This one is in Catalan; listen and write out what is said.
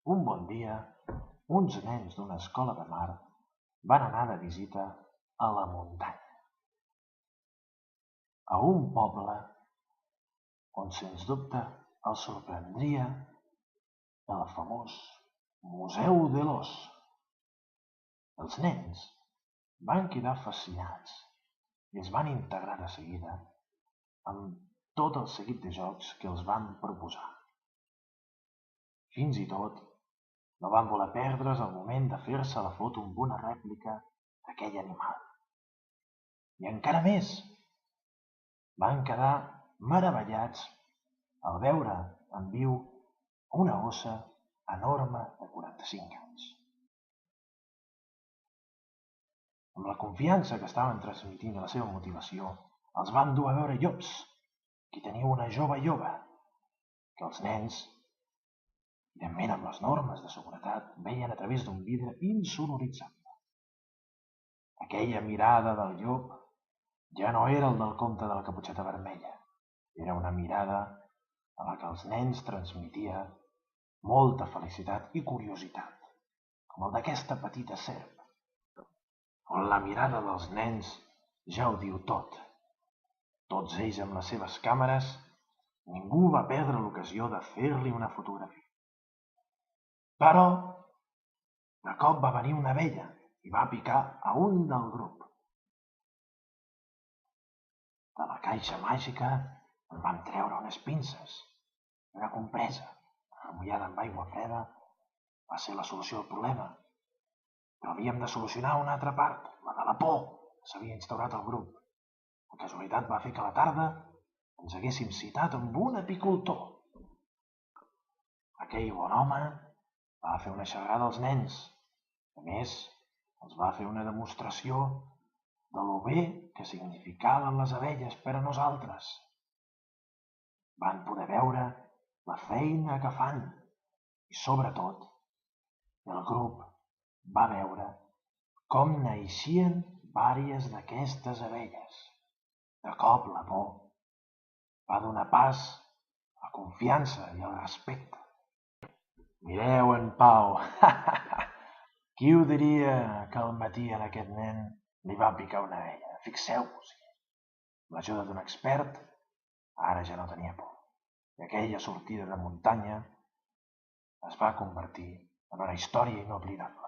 Un bon dia, uns nens d'una escola de mar van anar de visita a la muntanya, a un poble on sens dubte els sorprendria el famós Museu de l'Ós. Els nens van quedar fascinats i es van integrar de seguida amb tot el seguit de jocs que els van proposar. Fins i tot no van voler perdre's el moment de fer-se la foto amb una rèplica d'aquell animal. I encara més, van quedar meravellats al veure en viu una ossa enorme de 45 anys. Amb la confiança que estaven transmitint a la seva motivació, els van dur a veure llops, que tenia una jove lloba, que els nens, evidentment amb les normes de seguretat, veien a través d'un vidre insonoritzable. Aquella mirada del llop ja no era el del conte de la Caputxeta Vermella. Era una mirada a la que els nens transmetia molta felicitat i curiositat, com el d'aquesta petita serp, on la mirada dels nens ja ho diu tot. Tots ells amb les seves càmeres, ningú va perdre l'ocasió de fer-li una fotografia. Però, de cop va venir una abella i va picar a un del grup. De la caixa màgica en vam treure unes pinces, una compresa, remullada amb aigua freda, va ser la solució al problema. Però havíem de solucionar una altra part, la de la por que s'havia instaurat al grup. La casualitat va fer que a la tarda ens haguéssim citat amb un apicultor. Aquell bon home va fer una xerrada als nens. A més, els va fer una demostració de lo bé que significaven les abelles per a nosaltres. Van poder veure la feina que fan i, sobretot, el grup va veure com naixien vàries d'aquestes abelles. De cop la por va donar pas a la confiança i al respecte. Mireu en Pau, qui ho diria que al matí a aquest nen li va picar una abella? Fixeu-vos-hi. Amb l'ajuda d'un expert, ara ja no tenia por. I aquella sortida de muntanya es va convertir en una història inoblidable.